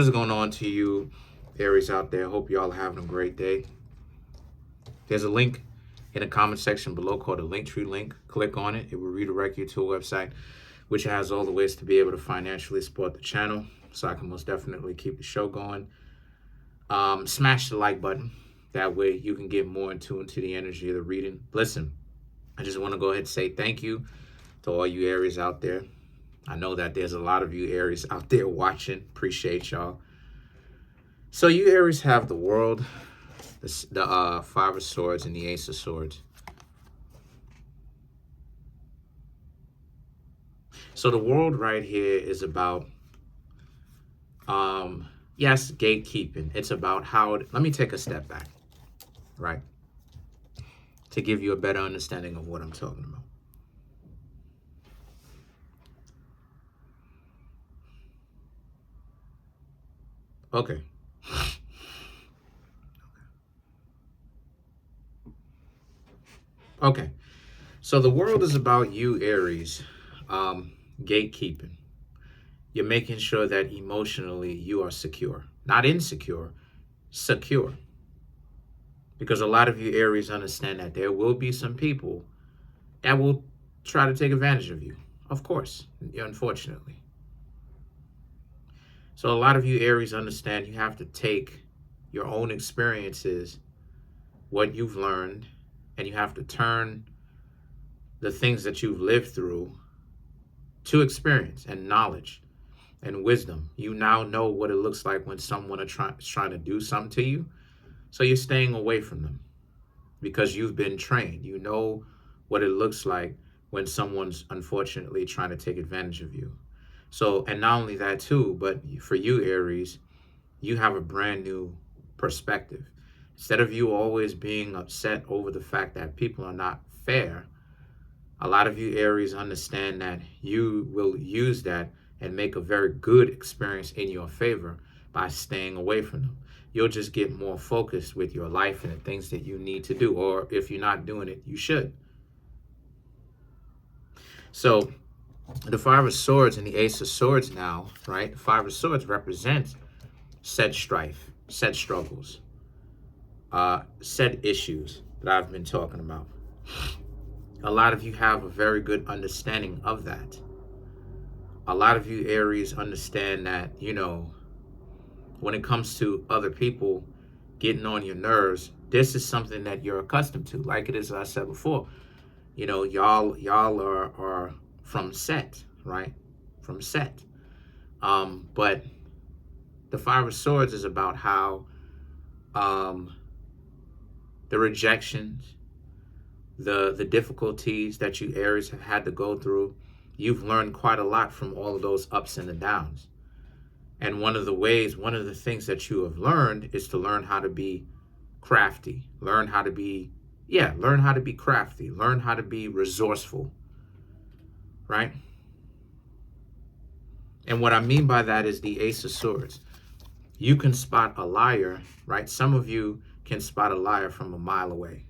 What's going on to you, Aries out there? Hope you all are having a great day. There's a link in the comment section below called a Linktree link. Click on it. It will redirect you to a website which has all the ways to be able to financially support the channel, so I can most definitely keep the show going. Smash the like button. That way you can get more in tune to the energy of the reading. Listen, I just want to go ahead and say thank you to all you Aries out there. I know that there's a lot of you Aries out there watching. Appreciate y'all. So you Aries have the World, the Five of Swords, and the Ace of Swords. So the World right here is about, yes, gatekeeping. It's about how, let me take a step back, right? To give you a better understanding of what I'm talking about. Okay. Okay. So the World is about you, Aries, gatekeeping. You're making sure that emotionally you are secure. Not insecure, secure. Because a lot of you Aries understand that there will be some people that will try to take advantage of you. Of course, unfortunately. So a lot of you Aries understand you have to take your own experiences, what you've learned, and you have to turn the things that you've lived through to experience and knowledge and wisdom. You now know what it looks like when someone is trying to do something to you. So you're staying away from them because you've been trained. You know what it looks like when someone's unfortunately trying to take advantage of you. So, and not only that too, but for you Aries, you have a brand new perspective. Instead of you always being upset over the fact that people are not fair, a lot of you Aries understand that you will use that and make a very good experience in your favor by staying away from them. You'll just get more focused with your life and the things that you need to do, or if you're not doing it, you should. So the Five of Swords and the Ace of Swords now, right? The Five of Swords represents said strife, said struggles, said issues that I've been talking about. A lot of you have a very good understanding of that. A lot of you Aries understand that, you know, when it comes to other people getting on your nerves, this is something that you're accustomed to. Like it is, as I said before, you know, y'all are from Set, right? From Set. But the Five of Swords is about how the rejections, the difficulties that you Aries have had to go through, you've learned quite a lot from all of those ups and the downs. And one of the things that you have learned is to learn how to be crafty, learn how to be crafty, learn how to be resourceful, right? And what I mean by that is the Ace of Swords. You can spot a liar, right? Some of you can spot a liar from a mile away.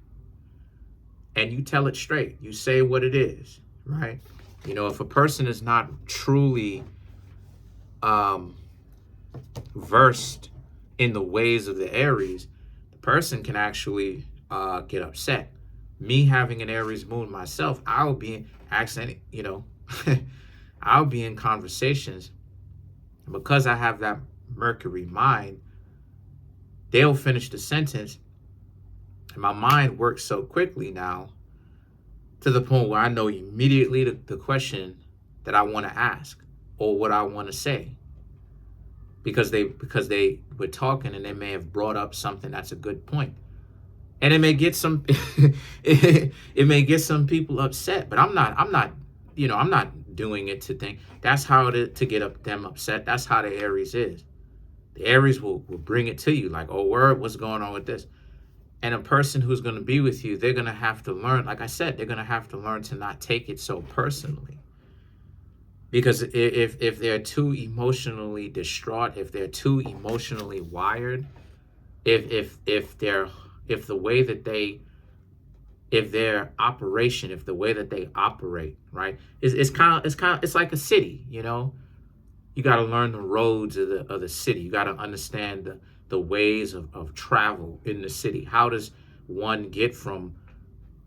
And you tell it straight. You say what it is, right? You know, if a person is not truly versed in the ways of the Aries, the person can actually get upset. Me having an Aries moon myself, I'll be asking, you know, I'll be in conversations because I have that Mercury mind. They'll finish the sentence, and my mind works so quickly now to the point where I know immediately the question that I want to ask or what I want to say. Because they were talking and they may have brought up something that's a good point. And it may get some it may get some people upset, but I'm not doing it to think that's how to get them upset. That's how the Aries is. The Aries will bring it to you like, oh, word, what's going on with this? And a person who's going to be with you, they're going to have to learn, like I said, they're going to have to learn to not take it so personally. Because if they're too emotionally distraught, if they're too emotionally wired, if the way that they, if their operation, if the way that they operate, right, it's like a city, you know. You got to learn the roads of the city. You got to understand the ways of travel in the city. How does one get from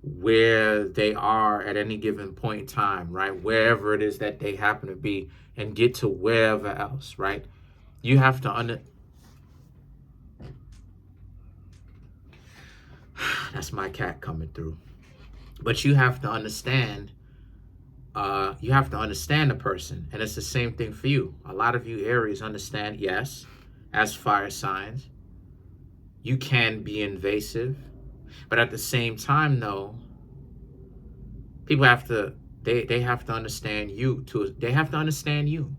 where they are at any given point in time, right? Wherever it is that they happen to be, and get to wherever else, right? You have to that's my cat coming through. But you have to understand the person, and it's the same thing for you. A lot of you Aries understand, yes, as fire signs, you can be invasive, but at the same time, though, people have to they have to understand you too. They have to understand you.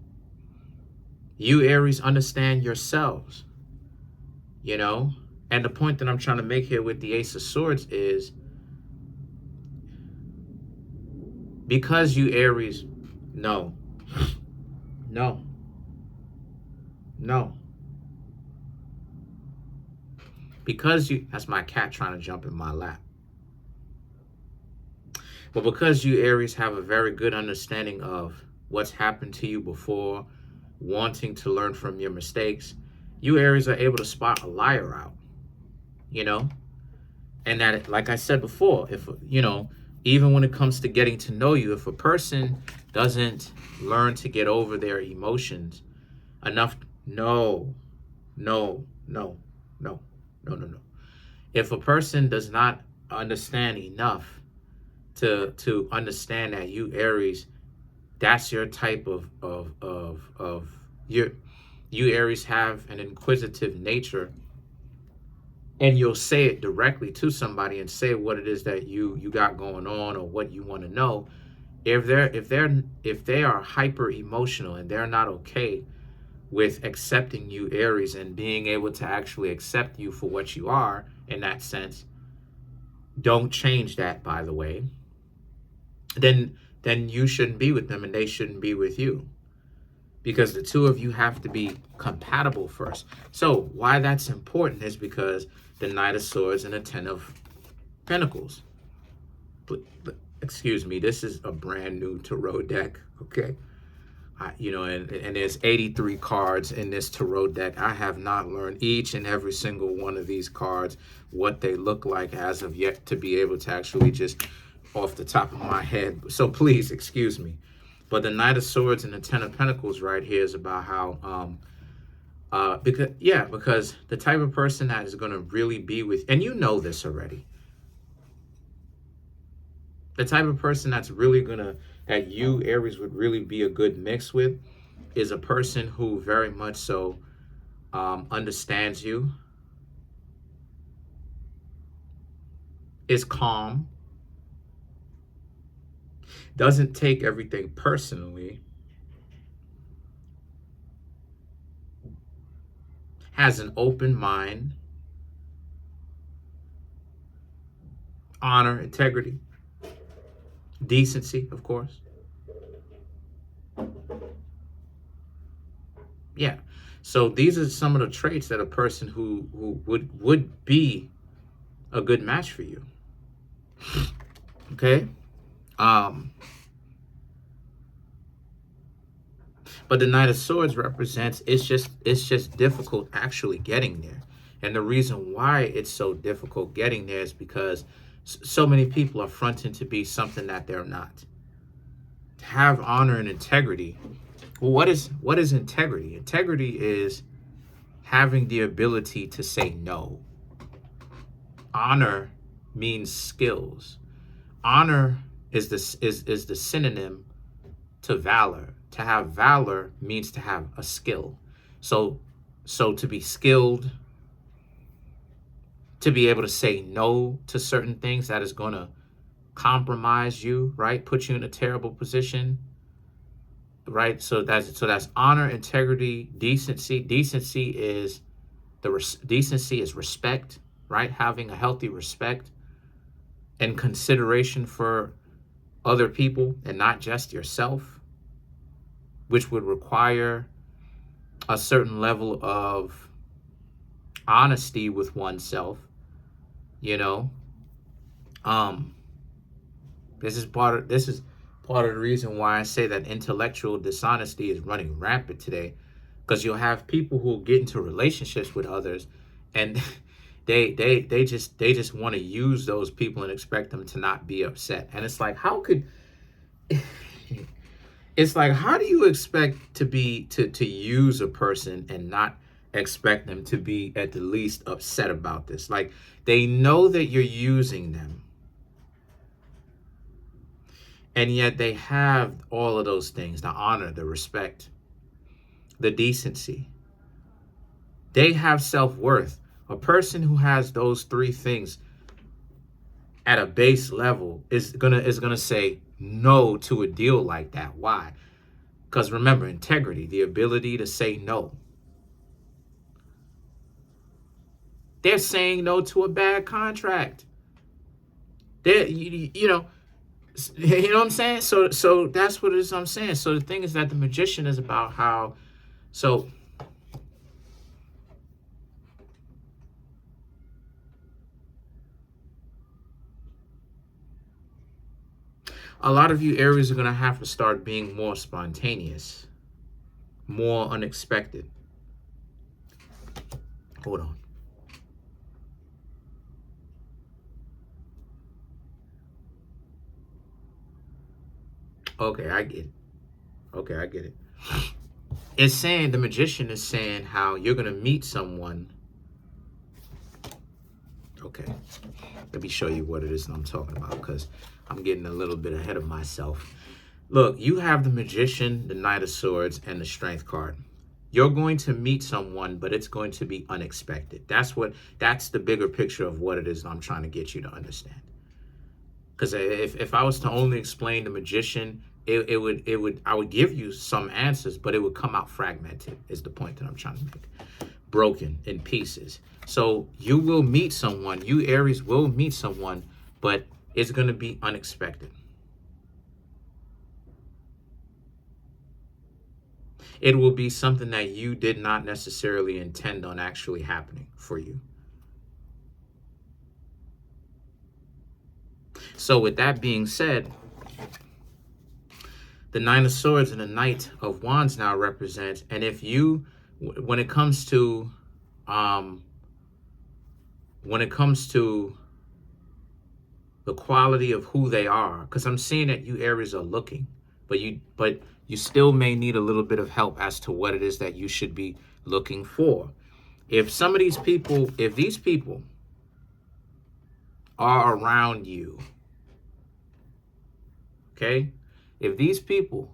You Aries understand yourselves, you know. And the point that I'm trying to make here with the Ace of Swords is, because you Aries, no, no, no. Because you, that's my cat trying to jump in my lap. But because you Aries have a very good understanding of what's happened to you before, wanting to learn from your mistakes, you Aries are able to spot a liar out, you know? And that, like I said before, if, you know, even when it comes to getting to know you, if a person doesn't learn to get over their emotions enough, no, no, no, no, no, no, no. If a person does not understand enough to understand that you Aries, that's your type of you Aries have an inquisitive nature, and you'll say it directly to somebody and say what it is that you got going on or what you want to know. If they are hyper emotional and they're not okay with accepting you Aries and being able to actually accept you for what you are in that sense, don't change that, by the way, then you shouldn't be with them and they shouldn't be with you, because the two of you have to be compatible first. So why that's important is because the Knight of Swords and the Ten of Pentacles. Excuse me, this is a brand new tarot deck, okay? You know, and there's 83 cards in this tarot deck. I have not learned each and every single one of these cards, what they look like as of yet, to be able to actually just off the top of my head. So please excuse me. But the Knight of Swords and the Ten of Pentacles right here is about how because the type of person that is going to really be with, and you know this already, the type of person that's really gonna, that you Aries would really be a good mix with, is a person who very much so understands you, is calm, doesn't take everything personally, has an open mind, honor, integrity, decency, of course. Yeah. So these are some of the traits that a person who would be a good match for you. Okay? But the Knight of Swords represents, it's just difficult actually getting there. And the reason why it's so difficult getting there is because so many people are fronting to be something that they're not. To have honor and integrity. Well, what is integrity? Integrity is having the ability to say no. Honor means skills. Honor is the synonym to valor. To have valor means to have a skill. So to be skilled, to be able to say no to certain things that is going to compromise you, right? Put you in a terrible position, right? So that's honor, integrity, decency. Decency is respect, right? Having a healthy respect and consideration for other people and not just yourself, which would require a certain level of honesty with oneself, you know. This is Part of the reason why I say that intellectual dishonesty is running rampant today, because you'll have people who get into relationships with others, and they just want to use those people and expect them to not be upset. And it's like, how could it's like, how do you expect to use a person and not expect them to be at the least upset about this? Like, they know that you're using them, and yet they have all of those things: the honor, the respect, the decency. They have self-worth. A person who has those three things at a base level is gonna say no to a deal like that. Why? Because remember, integrity, the ability to say no. They're saying no to a bad contract. You know what I'm saying? So that's what it is I'm saying. So the thing is that the magician is about how, so a lot of you Aries are going to have to start being more spontaneous, more unexpected. Hold on. Okay, I get it. Okay, I get it. It's saying, the magician is saying how you're going to meet someone. Okay, let me show you what it is I'm talking about, because I'm getting a little bit ahead of myself. Look, you have the magician, the Knight of Swords, and the Strength card. You're going to meet someone, but it's going to be unexpected. That's the bigger picture of what it is I'm trying to get you to understand. Because if I was to only explain the magician, I would give you some answers, but it would come out fragmented, is the point that I'm trying to make. Broken in pieces. So you will meet someone, you Aries will meet someone, but it's going to be unexpected. It will be something that you did not necessarily intend on actually happening for you. So with that being said, the Nine of Swords and the Knight of Wands now represents, and if you, when it comes to the quality of who they are, because I'm seeing that you Aries are looking, but you still may need a little bit of help as to what it is that you should be looking for. If some of these people, if these people are around you, okay? If these people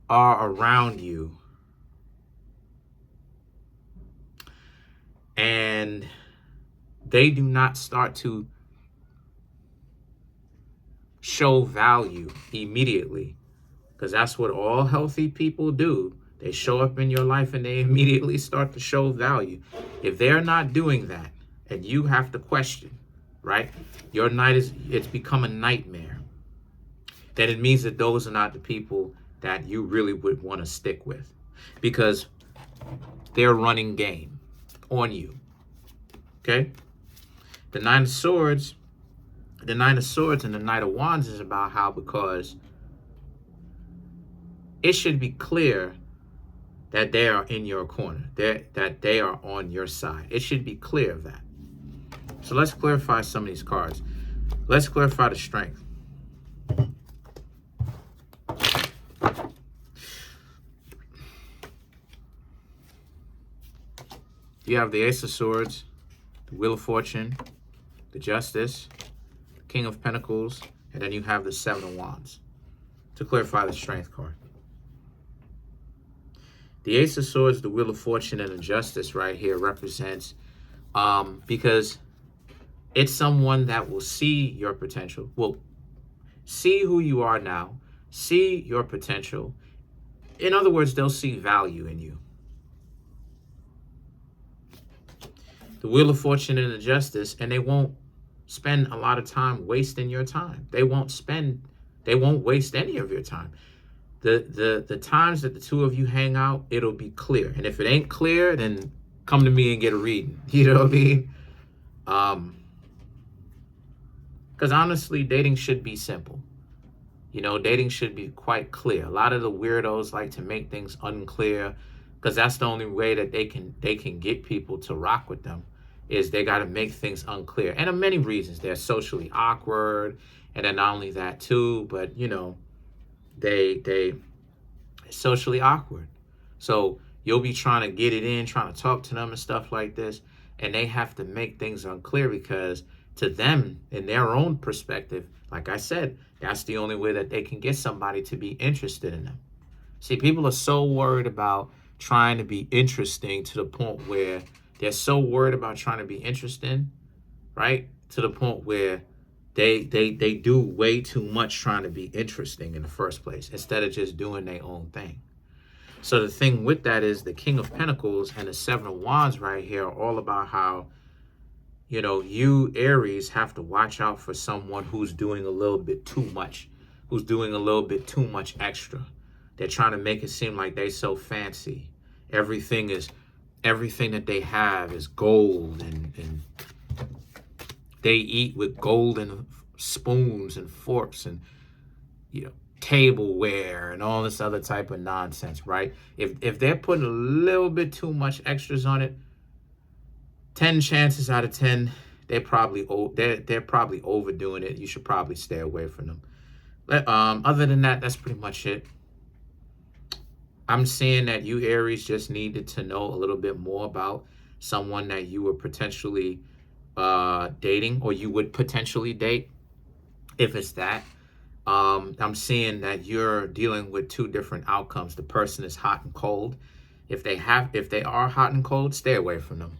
are around you and they do not start to show value immediately, because that's what all healthy people do. They show up in your life and they immediately start to show value. If they're not doing that, and you have to question, right? Your night it's become a nightmare. Then it means that those are not the people that you really would want to stick with, because they're running game on you. Okay? The Nine of Swords and the Knight of Wands is about how, because it should be clear that they are in your corner, that they are on your side. It should be clear of that. So let's clarify some of these cards. Let's clarify the Strength. You have the Ace of Swords, the Wheel of Fortune, the Justice, King of Pentacles, and then you have the Seven of Wands. To clarify the Strength card. The Ace of Swords, the Wheel of Fortune, and the Justice right here represents, because it's someone that will see your potential, will see who you are now, see your potential. In other words, they'll see value in you. The Wheel of Fortune and the Justice, and they won't spend a lot of time wasting your time. They won't waste any of your time. The times that the two of you hang out, it'll be clear. And if it ain't clear, then come to me and get a reading. You know what I mean? Because honestly, dating should be simple. You know, dating should be quite clear. A lot of the weirdos like to make things unclear because that's the only way that they can get people to rock with them, is they got to make things unclear. And of many reasons, they're socially awkward, and then not only that too, but you know, they socially awkward. So you'll be trying to get it in, trying to talk to them and stuff like this, and they have to make things unclear because to them, in their own perspective, like I said, that's the only way that they can get somebody to be interested in them. See, people are so worried about trying to be interesting to the point where they're so worried about trying to be interesting, right? To the point where they do way too much trying to be interesting in the first place instead of just doing their own thing. So the thing with that is the King of Pentacles and the Seven of Wands right here are all about how, you know, you Aries have to watch out for someone who's doing a little bit too much, who's doing a little bit too much extra. They're trying to make it seem like they so fancy. Everything that they have is gold, and they eat with golden spoons and forks and, you know, tableware and all this other type of nonsense, right? If they're putting a little bit too much extras on it, 10 chances out of 10, they're probably overdoing it. You should probably stay away from them. Other than that, that's pretty much it. I'm seeing that you Aries just needed to know a little bit more about someone that you were potentially dating, or you would potentially date, if it's that. I'm seeing that you're dealing with two different outcomes. The person is hot and cold. If they are hot and cold, stay away from them.